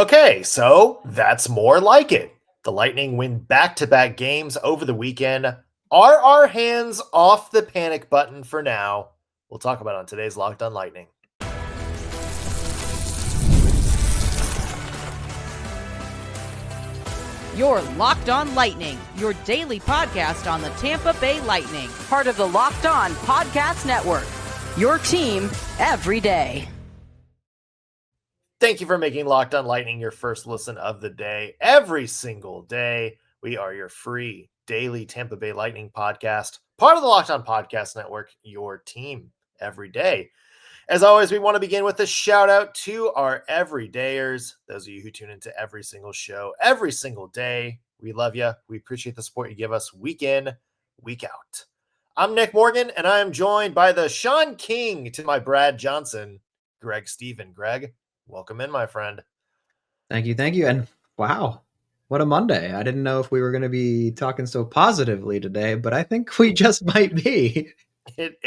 Okay, so that's more like it. The Lightning win back-to-back games over the weekend. Are our hands off the panic button for now? We'll talk about it on today's Locked On Lightning. You're Locked On Lightning, your daily podcast on the Tampa Bay Lightning, part of the Locked On Podcast Network. Your team every day. Thank you for making Locked On Lightning your first listen of the day. Every single day, we are your free daily Tampa Bay Lightning podcast, part of the Locked On Podcast Network, your team every day. As always, we want to begin with a shout out to our everydayers, those of you who tune into every single show, every single day. We love you. We appreciate the support you give us week in, week out. I'm Nick Morgan, and I am joined by the Sean King to my Brad Johnson, Greg Stephen. Greg, welcome in, my friend. Thank you. And wow, what a Monday. I didn't know if we were going to be talking so positively today, but I think we just might be. It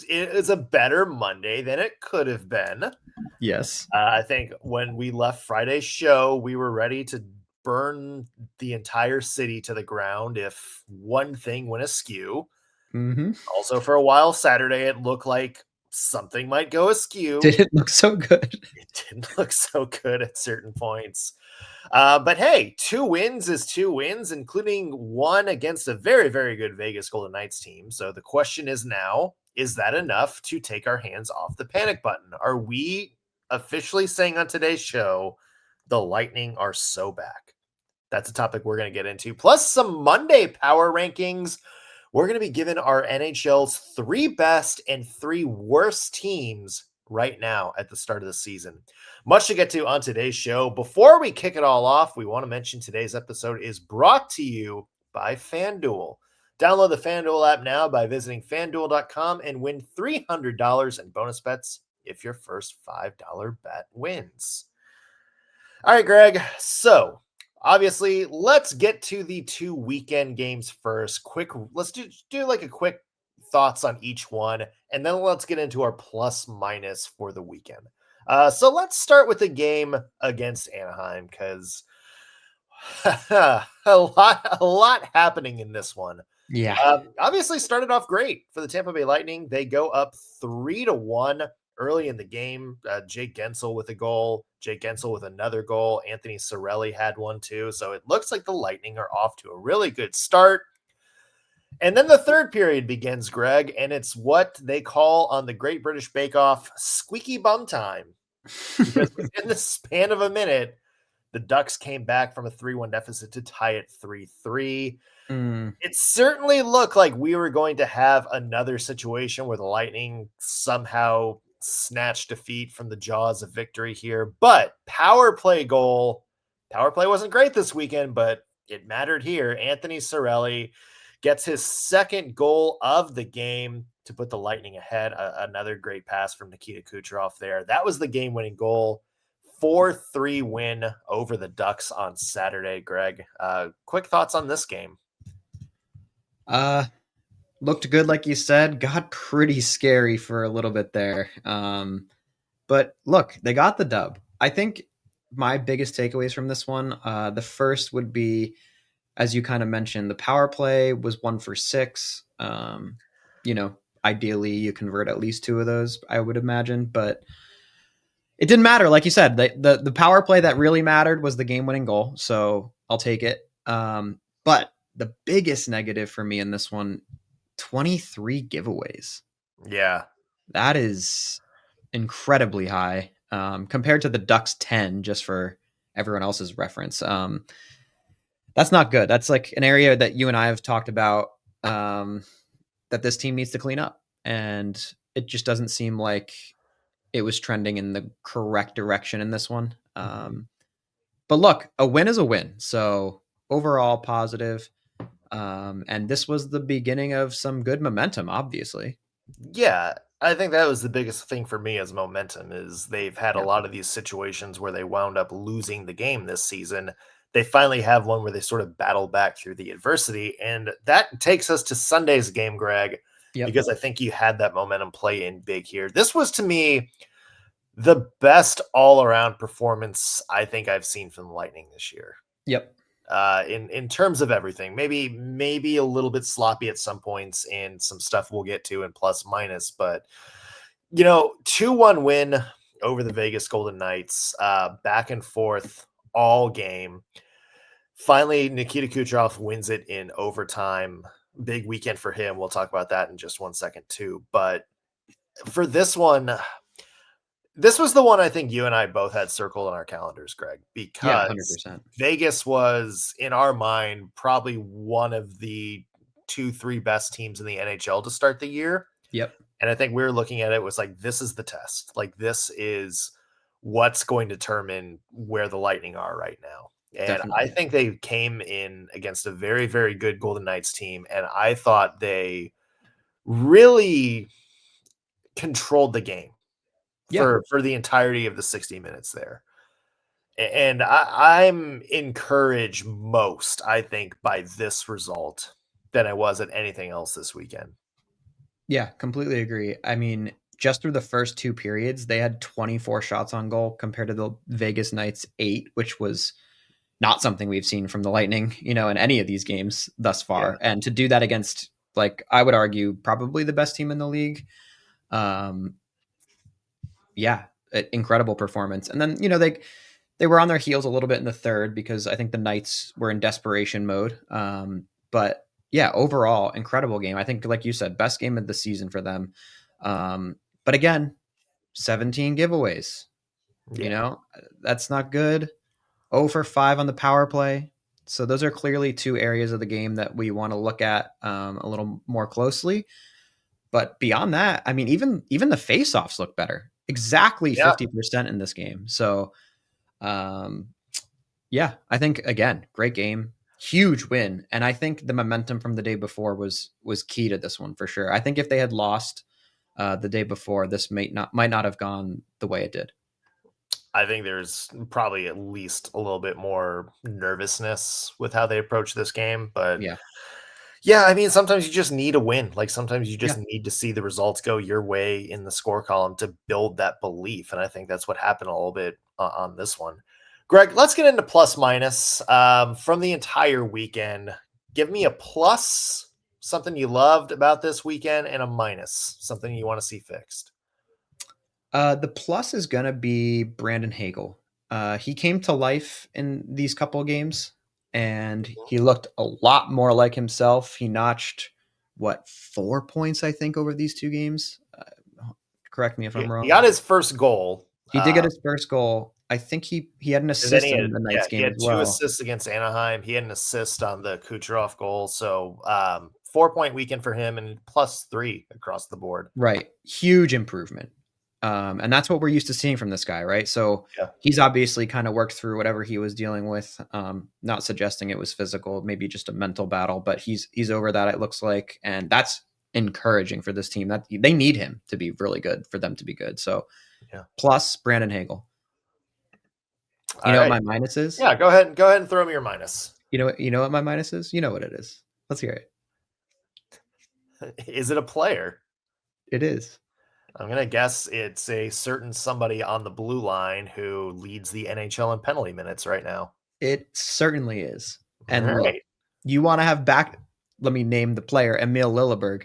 is a better Monday than it could have been. Yes. I think when we left Friday's show, we were ready to burn the entire city to the ground if one thing went askew. Mm-hmm. Also, for a while Saturday, it looked like something might go askew. Did it look so good? It didn't look so good at certain points. But hey, 2 wins is 2 wins, including one against a very, very good Vegas Golden Knights team. So the question is now, is that enough to take our hands off the panic button? Are we officially saying on today's show, the Lightning are so back? That's a topic we're going to get into. Plus some Monday power rankings. We're going to be giving our NHL's 3 best and 3 worst teams right now at the start of the season. Much to get to on today's show. Before we kick it all off, we want to mention today's episode is brought to you by FanDuel. Download the FanDuel app now by visiting FanDuel.com and win $300 in bonus bets if your first $5 bet wins. All right, Greg. So, obviously, let's get to the 2 weekend games first. Let's do like a quick thoughts on each one, and then let's get into our plus minus for the weekend. So let's start with the game against Anaheim because a lot happening in this one. Yeah. Obviously started off great for the Tampa Bay Lightning. They go up 3-1 early in the game. Jake Guentzel with a goal. Jake Guentzel with another goal. Anthony Cirelli had one too. So it looks like the Lightning are off to a really good start. And then the third period begins, Greg, and it's what they call on the Great British Bake Off squeaky bum time. Because within the span of a minute, the Ducks came back from a 3-1 deficit to tie it 3-3. It certainly looked like we were going to have another situation where the Lightning somehow snatched defeat from the jaws of victory here. But power play wasn't great this weekend, but it mattered here. Anthony Cirelli gets his second goal of the game to put the Lightning ahead. Another great pass from Nikita Kucherov there. That was the game-winning goal. 4-3 win over the Ducks on Saturday, Greg. Quick thoughts on this game? Looked good, like you said. Got pretty scary for a little bit there. But look, they got the dub. I think my biggest takeaways from this one, the first would be, as you kind of mentioned, the power play was 1 for 6. Ideally you convert at least 2 of those, I would imagine, but it didn't matter. Like you said, the power play that really mattered was the game-winning goal. So I'll take it. But the biggest negative for me in this one, 23 giveaways. Yeah. That is incredibly high compared to the Ducks 10, just for everyone else's reference. That's not good. That's like an area that you and I have talked about that this team needs to clean up. And it just doesn't seem like it was trending in the correct direction in this one. But look, a win is a win. So overall positive. And this was the beginning of some good momentum, obviously. Yeah, I think that was the biggest thing for me as momentum is they've had a lot of these situations where they wound up losing the game this season. They finally have one where they sort of battle back through the adversity. And that takes us to Sunday's game, Greg, because I think you had that momentum play in big here. This was, to me, The best all-around performance I think I've seen from the Lightning this year. Yep. In terms of everything, maybe a little bit sloppy at some points and some stuff we'll get to in plus minus, but 2-1 win over the Vegas Golden Knights, back and forth all game. Finally, Nikita Kucherov wins it in overtime. Big weekend for him. We'll talk about that in just 1 second too. But for this one, this was the one I think you and I both had circled on our calendars, Greg, Yeah, because 100%. Vegas was, in our mind, probably one of the 2-3 best teams in the NHL to start the year. Yep. And I think we were looking at it was like, this is the test. Like, this is what's going to determine where the Lightning are right now. And Definitely. I think they came in against a very, very good Golden Knights team. And I thought they really controlled the game for the entirety of the 60 minutes there. And I'm encouraged most, I think, by this result than I was at anything else this weekend. Yeah, completely agree. I mean, just through the first 2 periods, they had 24 shots on goal compared to the Vegas Knights 8, which was not something we've seen from the Lightning, in any of these games thus far. Yeah. And to do that against, I would argue, probably the best team in the league. Incredible performance. And then, they were on their heels a little bit in the third because I think the Knights were in desperation mode. But yeah, overall, incredible game. I think, like you said, best game of the season for them. But again, 17 giveaways. That's not good. 0 for 5 on the power play. So those are clearly 2 areas of the game that we want to look at a little more closely. But beyond that, I mean, even the face-offs look better. Exactly 50% in this game. So, I think, again, great game. Huge win. And I think the momentum from the day before was key to this one for sure. I think if they had lost the day before, this might not have gone the way it did. I think there's probably at least a little bit more nervousness with how they approach this game. But yeah, I mean, sometimes you just need a win. Like, sometimes you just need to see the results go your way in the score column to build that belief. And I think that's what happened a little bit on this one. Greg, let's get into plus minus from the entire weekend. Give me a plus, something you loved about this weekend, and a minus, something you want to see fixed. The plus is going to be Brandon Hagel. He came to life in these couple of games, and he looked a lot more like himself. He notched, 4 points, I think, over these 2 games? Correct me if I'm wrong. He got his first goal. He did get his first goal. I think he had an assist in the Knights game as well. He had 2 assists against Anaheim. He had an assist on the Kucherov goal. So 4-point weekend for him and plus 3 across the board. Right. Huge improvement. And that's what we're used to seeing from this guy, right? So he's obviously kind of worked through whatever he was dealing with. Not suggesting it was physical, maybe just a mental battle, but he's over that, it looks like. And that's encouraging for this team. That they need him to be really good for them to be good. So plus Brandon Hagel. You know what my minus is? Yeah, go ahead and throw me your minus. You know what my minus is? You know what it is. Let's hear it. Is it a player? It is. I'm going to guess it's a certain somebody on the blue line who leads the NHL in penalty minutes right now. It certainly is. And look, you want to have let me name the player, Emil Lilleberg.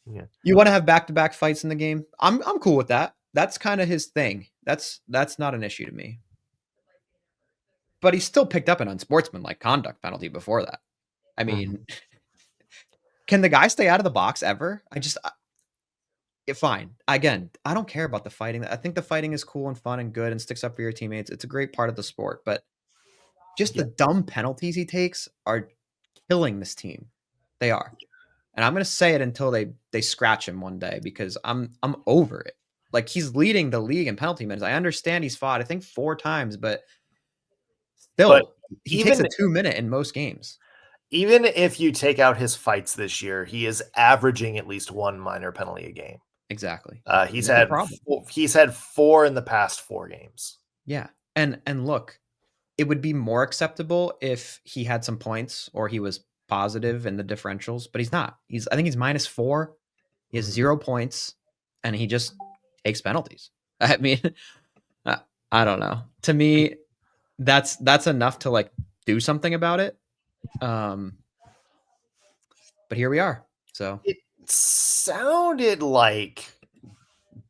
Yeah. You want to have back-to-back fights in the game? I'm cool with that. That's kind of his thing. That's not an issue to me. But he still picked up an unsportsmanlike conduct penalty before that. I mean, can the guy stay out of the box ever? Fine. Again, I don't care about the fighting. I think the fighting is cool and fun and good and sticks up for your teammates. It's a great part of the sport, but just the dumb penalties he takes are killing this team. They are. And I'm going to say it until they scratch him one day because I'm over it. Like, he's leading the league in penalty minutes. I understand he's fought, I think 4 times, but still, he takes a 2-minute in most games. Even if you take out his fights this year, he is averaging at least 1 minor penalty a game. Exactly. He's had 4 in the past 4 games. Yeah. And look, it would be more acceptable if he had some points or he was positive in the differentials, but he's not. I think he's -4. He has 0 points and he just takes penalties. I mean, I don't know. To me, that's enough to like do something about it. But here we are. So It sounded like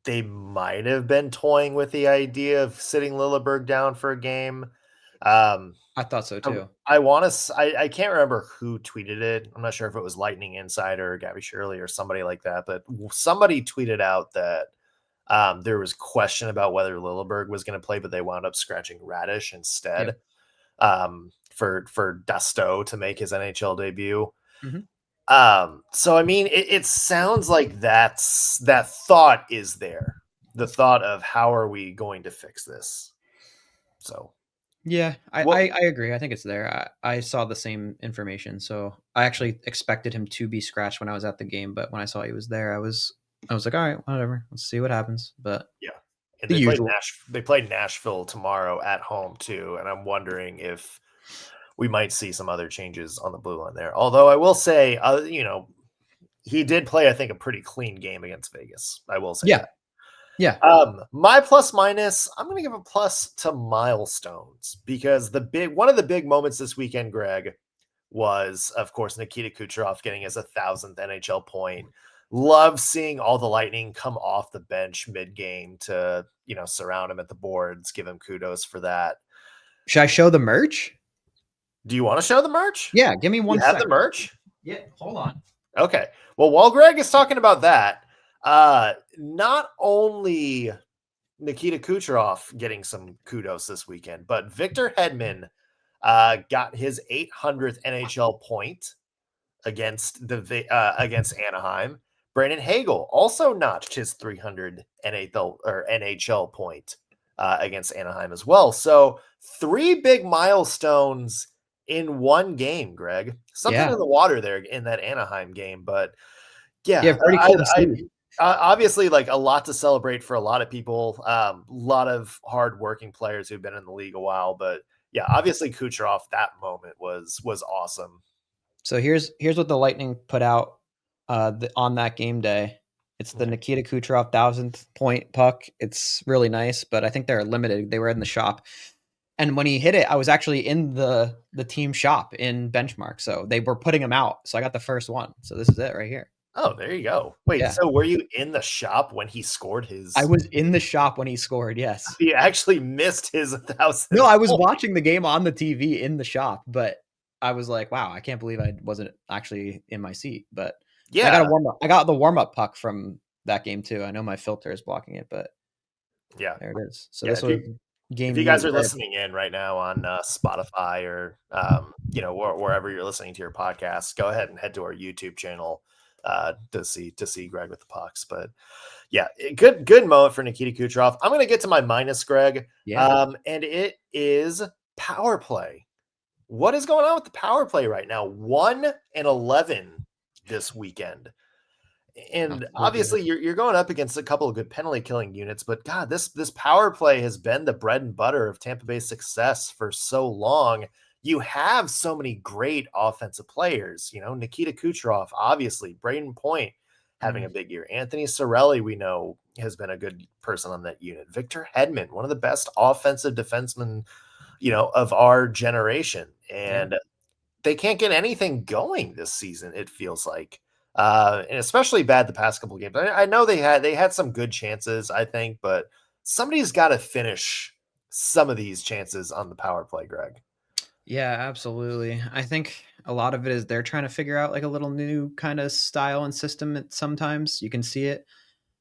they might have been toying with the idea of sitting Lilleberg down for a game. I thought so too. I want to. I can't remember who tweeted it. I'm not sure if it was Lightning Insider or Gabby Shirley or somebody like that. But somebody tweeted out that there was question about whether Lilleberg was going to play, but they wound up scratching Radish instead for Dusto to make his NHL debut. Mm-hmm. So I mean, it sounds like that thought is there. The thought of how are we going to fix this? So yeah, I agree. I think it's there. I saw the same information, so I actually expected him to be scratched when I was at the game, but when I saw he was there, I was like, all right, whatever. Let's see what happens. But yeah, and the usual. they played Nashville tomorrow at home too, and I'm wondering if we might see some other changes on the blue line there. Although I will say, he did play, I think, a pretty clean game against Vegas. I will say Yeah. that. Yeah. My plus minus, I'm going to give a plus to milestones because one of the big moments this weekend, Greg, was, of course, Nikita Kucherov getting his 1,000th NHL point. Love seeing all the Lightning come off the bench mid-game to, surround him at the boards, give him kudos for that. Should I show the merch? Do you want to show the merch? Yeah, give me one second. Have the merch? Yeah, hold on. Okay. Well, while Greg is talking about that, not only Nikita Kucherov getting some kudos this weekend, but Victor Hedman got his 800th NHL point against Anaheim. Brandon Hagel also notched his 300 NHL point against Anaheim as well. So 3 big milestones in one game, Greg. Something in the water there in that Anaheim game, but yeah, pretty cool to see. Obviously, like a lot to celebrate for a lot of people, a lot of hardworking players who've been in the league a while. But yeah, obviously Kucherov, that moment was awesome. So here's what the Lightning put out on that game day. It's the Nikita Kucherov 1,000th point puck. It's really nice, but I think they're limited. They were in the shop. And when he hit it, I was actually in the team shop in Benchmark. So they were putting him out. So I got the first one. So this is it right here. Oh, there you go. Wait, so were you in the shop when he scored his? I was in the shop when he scored, yes. He actually missed his 1,000th. No, I was watching the game on the TV in the shop, but I was like, wow, I can't believe I wasn't actually in my seat. But yeah, I got the warm-up puck from that game too. I know my filter is blocking it, but yeah, there it is. So this was game. If you guys are listening in right now on Spotify or wherever you're listening to your podcast, go ahead and head to our YouTube channel to see Greg with the pucks. But yeah, good moment for Nikita Kucherov. I'm going to get to my minus, Greg. Yeah. And it is power play. What is going on with the power play right now? 1-11 this weekend. And obviously you're going up against a couple of good penalty killing units, but God, this power play has been the bread and butter of Tampa Bay's success for so long. You have so many great offensive players, Nikita Kucherov, obviously, Braden Point having a big year. Anthony Cirelli, we know, has been a good person on that unit. Victor Hedman, one of the best offensive defensemen, of our generation. And they can't get anything going this season, it feels like. And especially bad the past couple of games. I know they had some good chances, I think, but somebody's got to finish some of these chances on the power play, Greg. Yeah, absolutely. I think a lot of it is they're trying to figure out like a little new kind of style and system. Sometimes you can see it.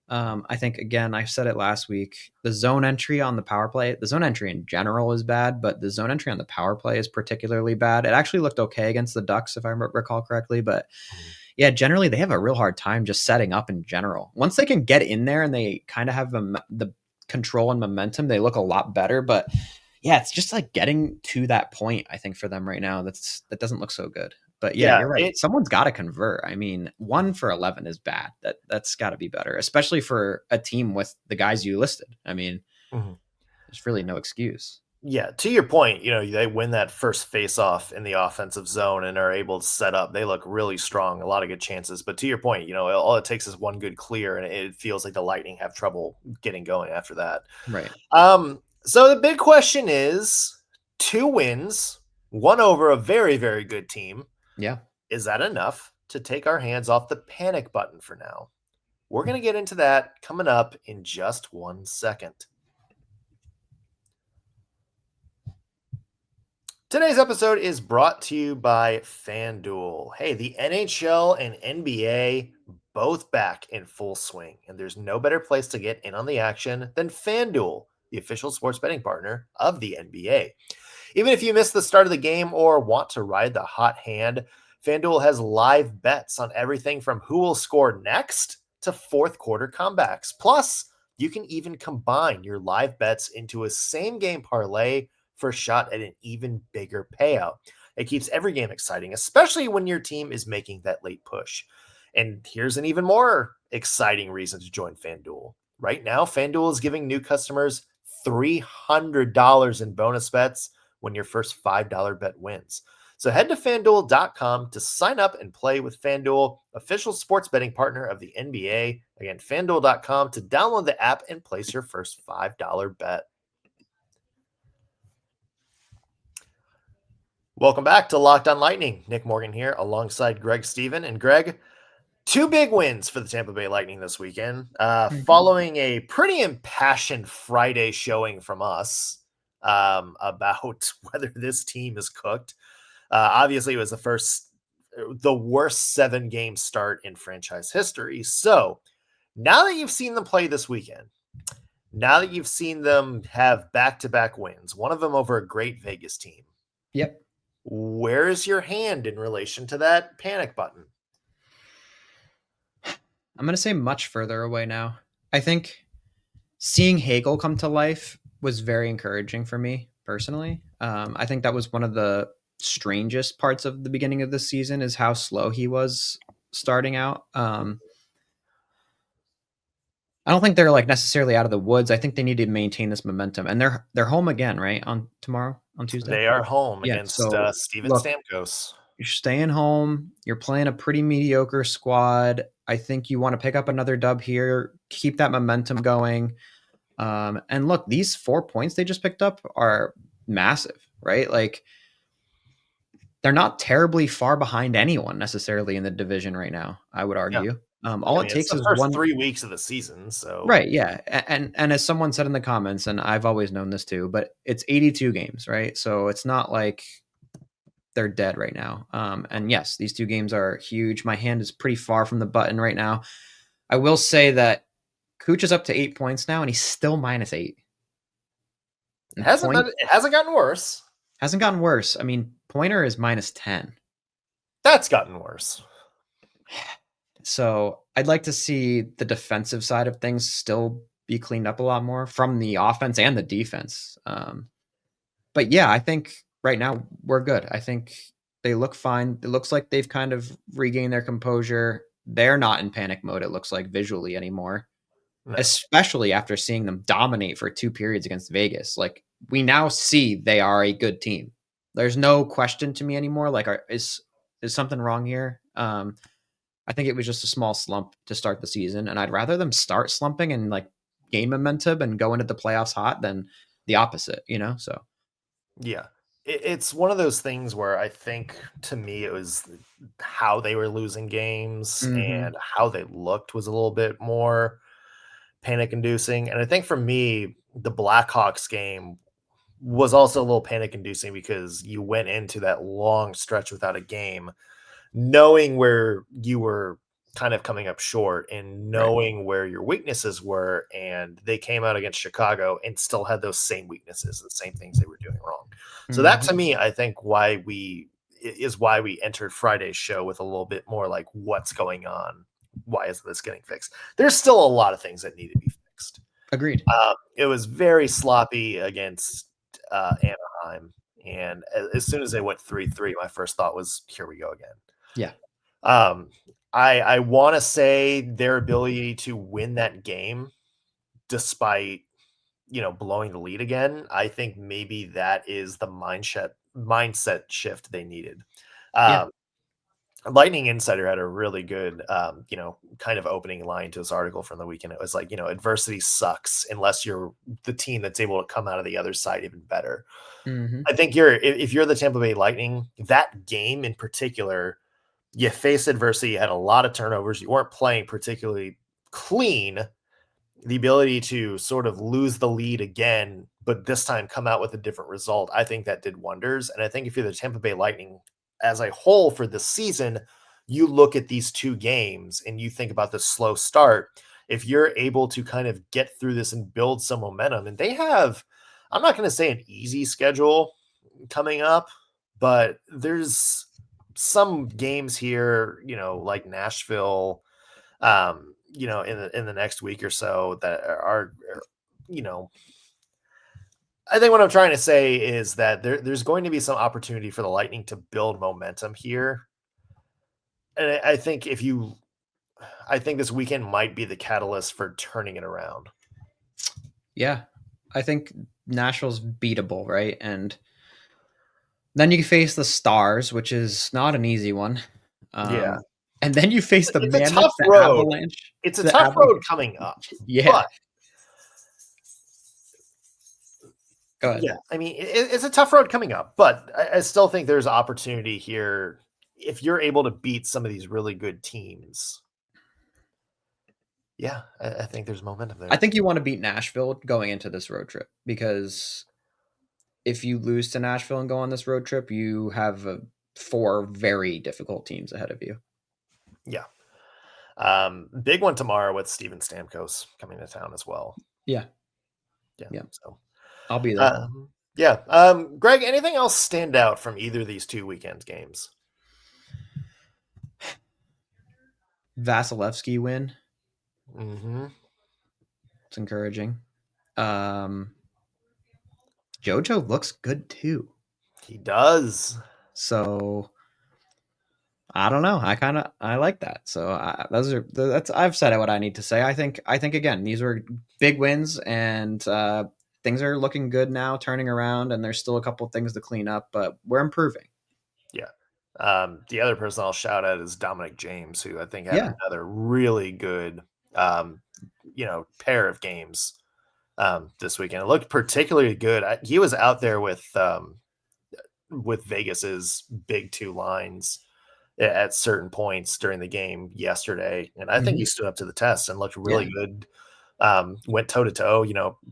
I think, again, I said it last week, the zone entry on the power play, the zone entry in general is bad, but the zone entry on the power play is particularly bad. It actually looked okay against the Ducks, if I recall correctly, but yeah, generally they have a real hard time just setting up in general. Once they can get in there and they kind of have the control and momentum, they look a lot better. But yeah, it's just like getting to that point, I think, for them right now. That doesn't look so good. But yeah, you're right. Someone's got to convert. I mean, 1-for-11 is bad. That's got to be better, especially for a team with the guys you listed. I mean, there's really no excuse. Yeah, to your point, they win that first face-off in the offensive zone and are able to set up. They look really strong, a lot of good chances. But to your point, all it takes is one good clear, and it feels like the Lightning have trouble getting going after that. Right. So the big question is 2 wins, 1 over a very, very good team. Yeah. Is that enough to take our hands off the panic button for now? We're going to get into that coming up in just 1 second. Today's episode is brought to you by FanDuel. Hey, the NHL and NBA both back in full swing, and there's no better place to get in on the action than FanDuel, the official sports betting partner of the NBA. Even if you missed the start of the game or want to ride the hot hand, FanDuel has live bets on everything from who will score next to fourth quarter comebacks. Plus, you can even combine your live bets into a same game parlay for a shot at an even bigger payout. It keeps every game exciting, especially when your team is making that late push. And here's an even more exciting reason to join FanDuel. Right now, FanDuel is giving new customers $300 in bonus bets when your first $5 bet wins. So head to FanDuel.com to sign up and play with FanDuel, official sports betting partner of the NBA. Again, FanDuel.com to download the app and place your first $5 bet. Welcome back to Locked on Lightning. Nick Morgan here alongside Greg Stephen. And Greg, 2 big wins for the Tampa Bay Lightning this weekend, following a pretty impassioned Friday showing from us about whether this team is cooked. Obviously, it was the worst 7-game start in franchise history. So now that you've seen them play this weekend, now that you've seen them have back-to-back wins, one of them over a great Vegas team. Yep. Where is your hand in relation to that panic button? I'm going to say much further away now. I think seeing Hagel come to life was very encouraging for me personally. I think that was one of the strangest parts of the beginning of the season is how slow he was starting out. I don't think they're like necessarily out of the woods. I think they need to maintain this momentum, and they're home again, right? On Tuesday. They are home against Steven look, Stamkos. You're staying home. You're playing a pretty mediocre squad. I think you want to pick up another dub here, keep that momentum going. And look, these 4 points they just picked up are massive, right? Like they're not terribly far behind anyone necessarily in the division right now, I would argue. All it takes is the first one 3 weeks of the season. So right, yeah. And as someone said in the comments, and I've always known this too, but it's 82 games, right? So it's not like they're dead right now. And yes, these 2 games are huge. My hand is pretty far from the button right now. I will say that Kuch is up to 8 points now, and he's still -8. It hasn't gotten worse. Hasn't gotten worse. I mean, Pointer is -10. That's gotten worse. So I'd like to see the defensive side of things still be cleaned up a lot more from the offense and the defense. But yeah, I think right now we're good. I think they look fine. It looks like they've kind of regained their composure. They're not in panic mode, it looks like, visually anymore, especially after seeing them dominate for 2 periods against Vegas. Like, we now see they are a good team. There's no question to me anymore. Like, is something wrong here? I think it was just a small slump to start the season, and I'd rather them start slumping and like gain momentum and go into the playoffs hot than the opposite, So yeah, it's one of those things where I think to me it was how they were losing games and how they looked was a little bit more panic inducing. And I think for me, the Blackhawks game was also a little panic inducing because you went into that long stretch without a game, knowing where you were kind of coming up short and knowing where your weaknesses were. And they came out against Chicago and still had those same weaknesses, the same things they were doing wrong. So that to me, I think why we entered Friday's show with a little bit more like what's going on. Why is this getting fixed? There's still a lot of things that need to be fixed. Agreed. It was very sloppy against Anaheim. And as soon as they went 3-3, my first thought was, here we go again. Yeah. I want to say their ability to win that game, despite blowing the lead again. I think maybe that is the mindset shift they needed. Yeah. Lightning Insider had a really good, kind of opening line to this article from the weekend. It was like, adversity sucks unless you're the team that's able to come out of the other side even better. Mm-hmm. I think if you're the Tampa Bay Lightning, that game in particular, you faced adversity, you had a lot of turnovers, you weren't playing particularly clean. The ability to sort of lose the lead again, but this time come out with a different result, I think that did wonders. And I think if you're the Tampa Bay Lightning as a whole for this season, you look at these two games and you think about the slow start. If you're able to kind of get through this and build some momentum, and they have, I'm not going to say an easy schedule coming up, but there's some games here, like Nashville, in the next week or so that are I think what I'm trying to say is that there's going to be some opportunity for the Lightning to build momentum here. And I think this weekend might be the catalyst for turning it around. Yeah. I think Nashville's beatable, right? And then you face the Stars, which is not an easy one. Yeah. And then you face the It's a Mammoth, tough the road. Avalanche. It's a the tough road coming up. Yeah. But go ahead. Yeah, I mean, it's a tough road coming up, but I still think there's opportunity here if you're able to beat some of these really good teams. Yeah, I think there's momentum there. I think you want to beat Nashville going into this road trip, because if you lose to Nashville and go on this road trip, you have 4 very difficult teams ahead of you. Yeah. Big one tomorrow with Steven Stamkos coming to town as well. Yeah. So I'll be there. Greg, anything else stand out from either of these 2 weekend games? Vasilevsky win. Mm-hmm. It's encouraging. Jojo looks good too. He does. So I don't know. I like that. So I've said what I need to say. I think again, these were big wins, and things are looking good now, turning around, and there's still a couple of things to clean up, but we're improving. Yeah. The other person I'll shout out is Dominic James, who I think had another really good, pair of games this weekend. It looked particularly good. He was out there with Vegas's big 2 lines at certain points during the game yesterday, and I think he stood up to the test and looked really good. Went toe to toe,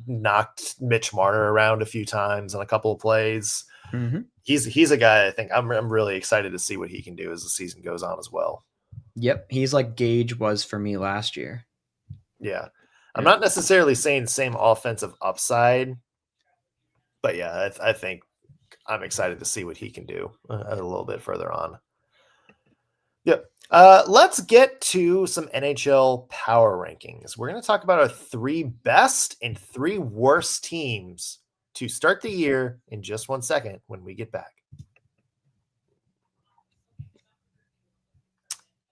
knocked Mitch Marner around a few times on a couple of plays. Mm-hmm. He's a guy I think I'm really excited to see what he can do as the season goes on as well. Yep, he's like Gage was for me last year. Yeah, I'm not necessarily saying same offensive upside, but yeah, I think I'm excited to see what he can do a little bit further on. Yep. Let's get to some NHL power rankings. We're going to talk about our 3 best and 3 worst teams to start the year in just 1 second when we get back.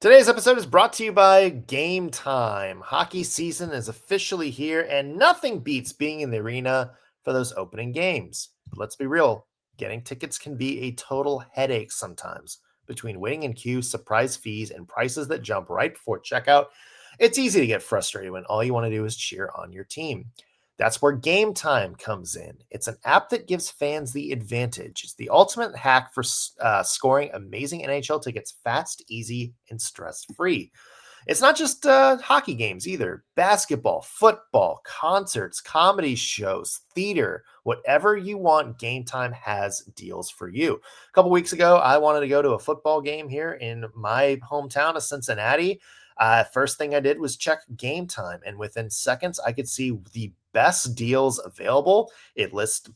Today's episode is brought to you by Game Time. Hockey season is officially here, and nothing beats being in the arena for those opening games. But let's be real, getting tickets can be a total headache sometimes. Between waiting in queue, surprise fees, and prices that jump right before checkout, it's easy to get frustrated when all you want to do is cheer on your team. That's where Game Time comes in. It's an app that gives fans the advantage. It's the ultimate hack for scoring amazing NHL tickets fast, easy, and stress-free. It's not just hockey games either. Basketball, football, concerts, comedy shows, theater, whatever you want, Game Time has deals for you. A couple weeks ago, I wanted to go to a football game here in my hometown of Cincinnati. First thing I did was check Game Time, and within seconds, I could see the best deals available. It lists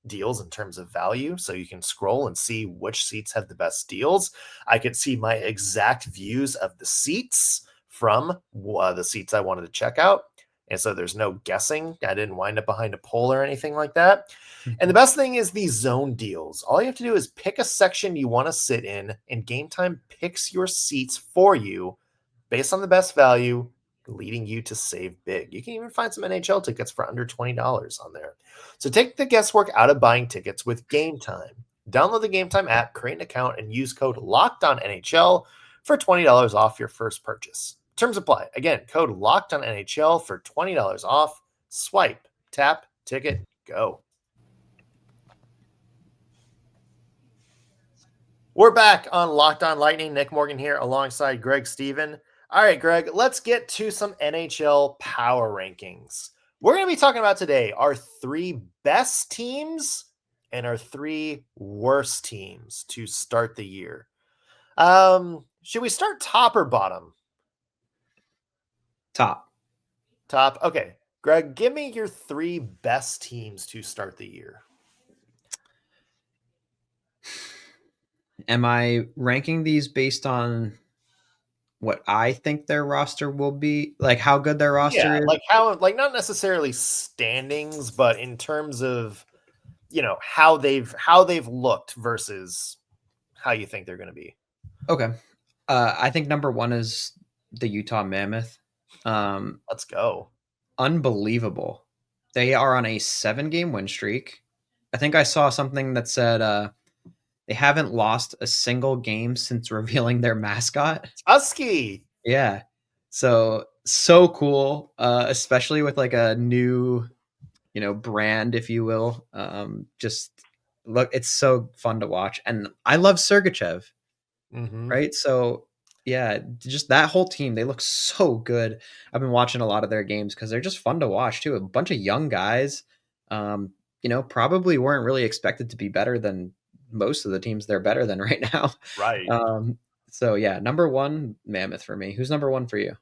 deals in terms of value, so you can scroll and see which seats have the best deals. I could see my exact views of the seats from the seats I wanted to check out, and so there's no guessing. I didn't wind up behind a pole or anything like that. And the best thing is these zone deals. All you have to do is pick a section you want to sit in, and Game Time picks your seats for you based on the best value, leading you to save big. You can even find some NHL tickets for under $20 on there. So take the guesswork out of buying tickets with Game Time. Download the Game Time app, create an account, and use code LOCKEDONNHL for $20 off your first purchase. Terms apply. Again, code LOCKEDONNHL for $20 off. Swipe, tap, ticket, go. We're back on Locked On Lightning. Nick Morgan here alongside Greg Steven. All right, Greg, let's get to some NHL power rankings. We're going to be talking about today our 3 best teams and our 3 worst teams to start the year. Should we start top or bottom? Top. Okay. Greg, give me your 3 best teams to start the year. Am I ranking these based on what I think their roster will be? Like how good their roster is? Like not necessarily standings, but in terms of, how they've looked versus how you think they're going to be. Okay. I think number 1 is the Utah Mammoth. Let's go. Unbelievable. They are on a 7-game win streak. I think I saw something that said they haven't lost a single game since revealing their mascot. Husky. Yeah. So cool. Especially with like a new, brand, if you will. Just look, it's so fun to watch. And I love Sergachev. Mm-hmm. Right. So yeah, just that whole team, they look so good. I've been watching a lot of their games because they're just fun to watch too. A bunch of young guys, probably weren't really expected to be better than most of the teams they're better than right now. Right. So yeah, number 1 Mammoth for me. Who's number 1 for you?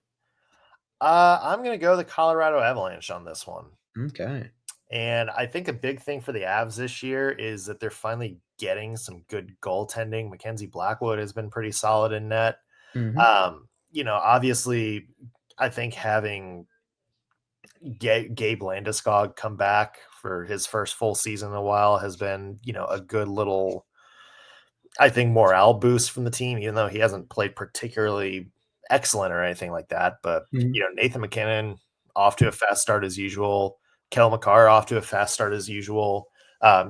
I'm going to go the Colorado Avalanche on this one. Okay. And I think a big thing for the Avs this year is that they're finally getting some good goaltending. Mackenzie Blackwood has been pretty solid in net. Mm-hmm. Obviously, I think having Gabe Landeskog come back for his first full season in a while has been, a good little, I think, morale boost from the team, even though he hasn't played particularly excellent or anything like that. But, Nathan McKinnon off to a fast start as usual. Kel McCarr off to a fast start as usual.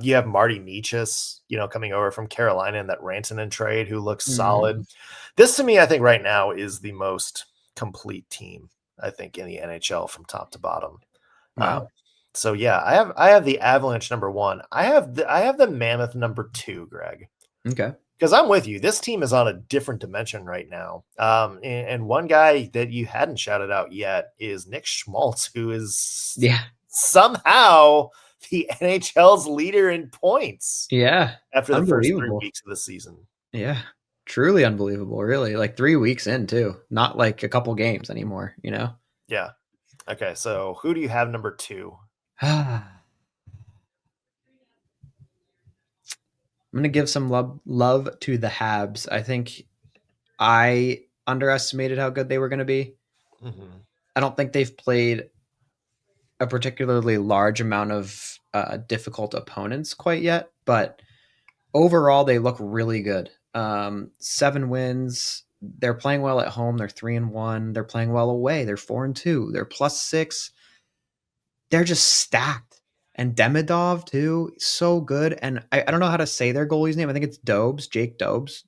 You have Marty Nietzsche's, coming over from Carolina in that Rantanen trade, who looks solid. This, to me, I think right now is the most complete team, I think, in the NHL from top to bottom. Wow. So yeah, I have the Avalanche number 1. I have the Mammoth number 2, Greg. Okay. Because I'm with you. This team is on a different dimension right now. And one guy that you hadn't shouted out yet is Nick Schmaltz, who is somehow the NHL's leader in points. Yeah. After the first 3 weeks of the season. Yeah. Truly unbelievable, really. Like 3 weeks in, too. Not like a couple games anymore, Yeah. Okay, so who do you have number 2? I'm going to give some love to the Habs. I think I underestimated how good they were going to be. Mm-hmm. I don't think they've played a particularly large amount of difficult opponents quite yet, but overall they look really good. 7 wins. They're playing well at home. They're 3-1. They're playing well away. They're 4-2. They're +6. They're just stacked. And Demidov too, so good. And I don't know how to say their goalie's name. I think it's Jake Dobbs.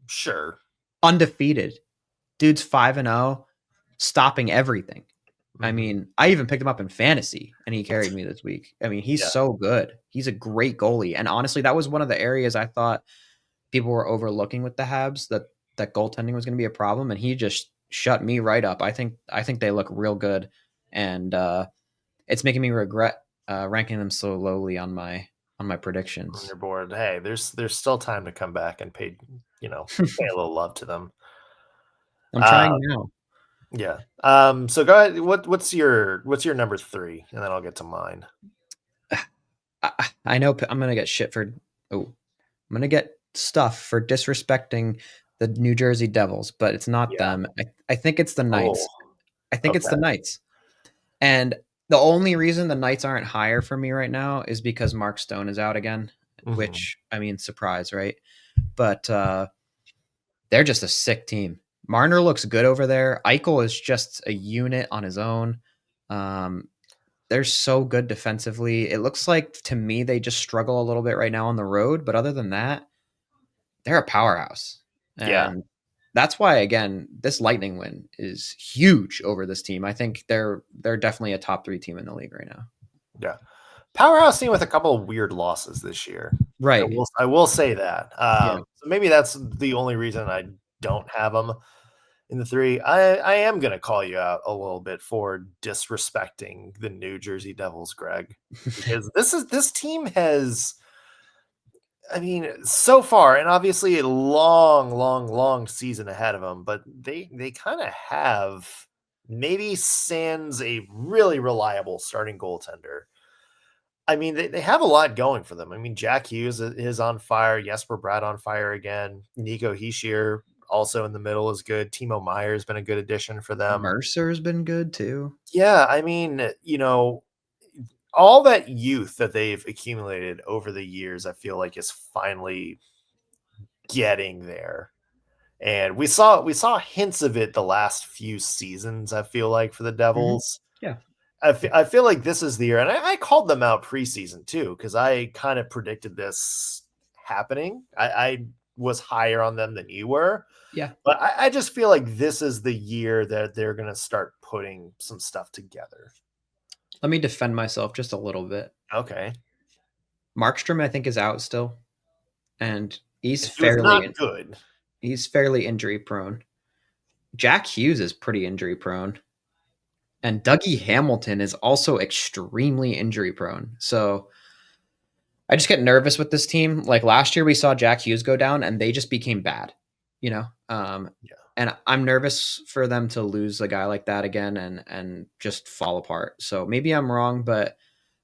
Sure. Undefeated. Dude's 5-0, stopping everything. Mm-hmm. I mean, I even picked him up in fantasy, and he carried me this week. I mean, he's so good. He's a great goalie. And honestly, that was one of the areas I thought people were overlooking with the Habs, that goaltending was going to be a problem, and he just shut me right up. I think they look real good, and it's making me regret ranking them so lowly on my predictions. On your board. Hey, there's still time to come back and pay a little love to them. I'm trying now. Yeah. So go ahead. What's your number 3, and then I'll get to mine. I know I'm gonna get shit for. I'm gonna get stuff for disrespecting the New Jersey Devils, but it's not them. I think it's the Knights. I think it's the Knights. And the only reason the Knights aren't higher for me right now is because Mark Stone is out again, which, I mean, surprise, right? But they're just a sick team. Marner looks good over there. Eichel is just a unit on his own. They're so good defensively. It looks like to me they just struggle a little bit right now on the road, but other than that, they're a powerhouse. Yeah. And that's why again, this Lightning win is huge over this team. I think they're definitely a top 3 team in the league right now. Yeah. Powerhouse team with a couple of weird losses this year. Right. I will say that. Yeah. So maybe that's the only reason I don't have them in the 3. I am going to call you out a little bit for disrespecting the New Jersey Devils, Greg, because this team has, I mean, so far, and obviously a long season ahead of them, but they kind of have maybe sans a really reliable starting goaltender. I mean, they have a lot going for them. I mean, Jack Hughes is on fire. Jesper Bratt on fire again. Nico Hischier also in the middle is good. Timo Meyer's been a good addition for them. Mercer's been good too. Yeah, I mean, all that youth that they've accumulated over the years, I feel like is finally getting there. And we saw hints of it the last few seasons, I feel like, for the Devils. Yeah. I feel like this is the year, and I called them out preseason too, because I kind of predicted this happening. I was higher on them than you were. Yeah. But I just feel like this is the year that they're going to start putting some stuff together. Let me defend myself just a little bit. Okay. Markstrom, I think, is out still. And he's not good. He's fairly injury prone. Jack Hughes is pretty injury prone. And Dougie Hamilton is also extremely injury prone. So I just get nervous with this team. Like last year, we saw Jack Hughes go down and they just became bad, And I'm nervous for them to lose a guy like that again and just fall apart. So maybe I'm wrong, but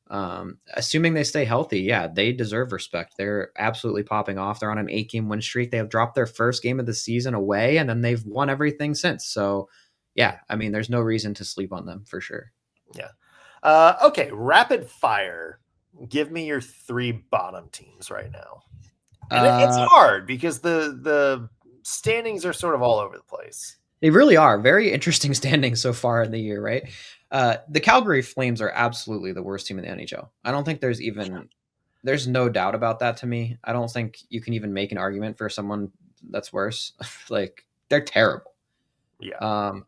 assuming they stay healthy, yeah, they deserve respect. They're absolutely popping off. They're on an 8-game win streak. They have dropped their first game of the season away, and then they've won everything since. So yeah, I mean, there's no reason to sleep on them for sure. Yeah. Okay. Rapid fire. Give me your 3 bottom teams right now. And it's hard because the standings are sort of all over the place. They really are. Very interesting standings so far in the year, right? The Calgary Flames are absolutely the worst team in the NHL. I don't think there's no doubt about that to me. I don't think you can even make an argument for someone that's worse. Like, they're terrible. Yeah.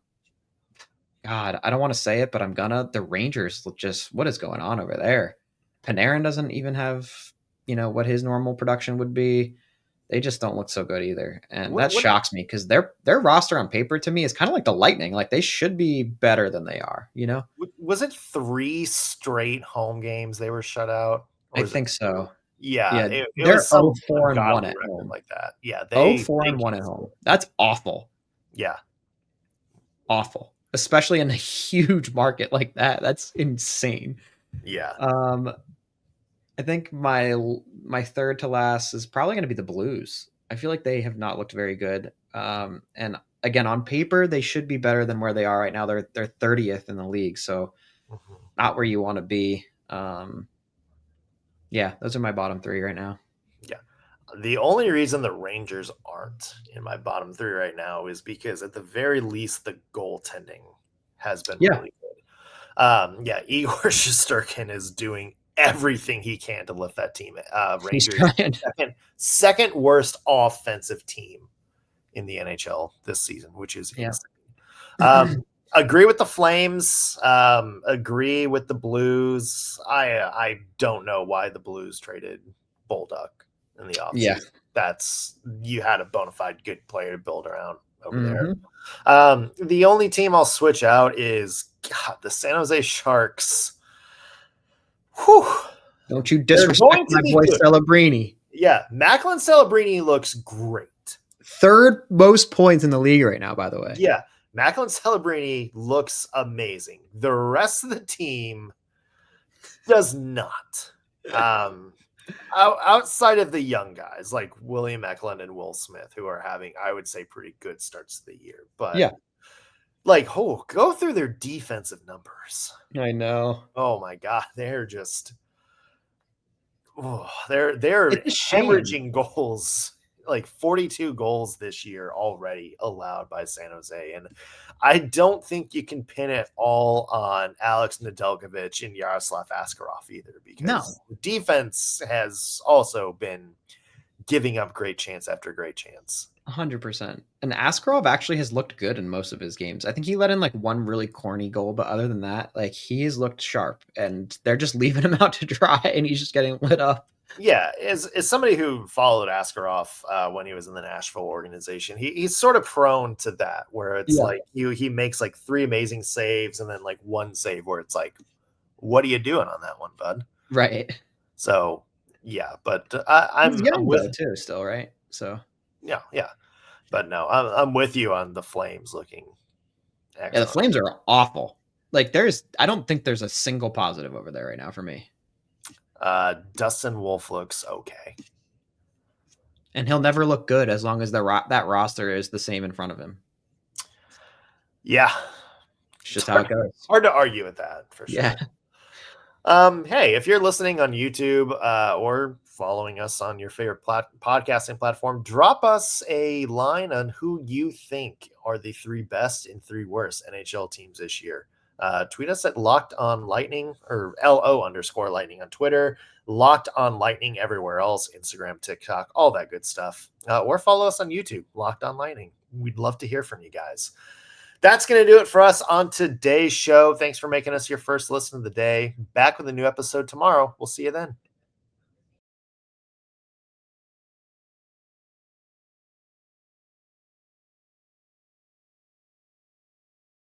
God, I don't want to say it, but I'm gonna. The Rangers just, what is going on over there? Panarin doesn't even have, what his normal production would be. They just don't look so good either. And that shocks me because their roster on paper to me is kind of like the Lightning. Like they should be better than they are, Was it 3 straight home games they were shut out? I think so. Yeah. They're 0-4-1 at home. Like that. Yeah. 0-4-1 at home. That's awful. Yeah. Awful. Especially in a huge market like that. That's insane. Yeah. I think my third to last is probably going to be the Blues. I feel like they have not looked very good. And again, on paper, they should be better than where they are right now. They're 30th in the league, so not where you want to be. Yeah, those are my bottom 3 right now. Yeah. The only reason the Rangers aren't in my bottom 3 right now is because at the very least, the goaltending has been really good. Igor Shesterkin is doing everything he can to lift that team. Rangers second worst offensive team in the NHL this season, which is insane. Agree with the Flames. Agree with the Blues. I don't know why the Blues traded Bolduc in the offseason. Yeah. You had a bona fide good player to build around over there. The only team I'll switch out is the San Jose Sharks. Whew. Don't you disrespect my boy Celebrini. Yeah, Macklin Celebrini looks great. 3rd most points in the league right now, by the way. Yeah, Macklin Celebrini looks amazing. The rest of the team does not. Outside of the young guys like William Eklund and Will Smith, who are having, I would say, pretty good starts to the year. But yeah, go through their defensive numbers. I know. Oh my God, they're just they're hemorrhaging goals like 42 goals this year already allowed by San Jose. And I don't think you can pin it all on Alex Nedeljkovic and Yaroslav Askarov either, because defense has also been giving up great chance after great chance. 100%. And Askarov actually has looked good in most of his games. I think he let in like one really corny goal, but other than that, like he has looked sharp, and they're just leaving him out to dry, and he's just getting lit up. Yeah, as somebody who followed Askarov when he was in the Nashville organization, he's sort of prone to that, where it's like he makes like 3 amazing saves and then like one save where it's like, what are you doing on that one, bud? Right. So yeah, but I'm with though, too still, right? So yeah. But no, I'm with you on the Flames looking excellent. Yeah, the Flames are awful. Like I don't think there's a single positive over there right now for me. Dustin Wolf looks okay. And he'll never look good as long as that roster is the same in front of him. Yeah. It's just how it goes. Hard to argue with that, for sure. Yeah. Hey, if you're listening on YouTube or following us on your favorite podcasting platform, drop us a line on who you think are the 3 best and 3 worst NHL teams this year. Tweet us at Locked On Lightning, or LO_Lightning on Twitter, Locked On Lightning everywhere else, Instagram, TikTok, all that good stuff. Or follow us on YouTube, Locked On Lightning. We'd love to hear from you guys. That's going to do it for us on today's show. Thanks for making us your first listen of the day. Back with a new episode tomorrow. We'll see you then.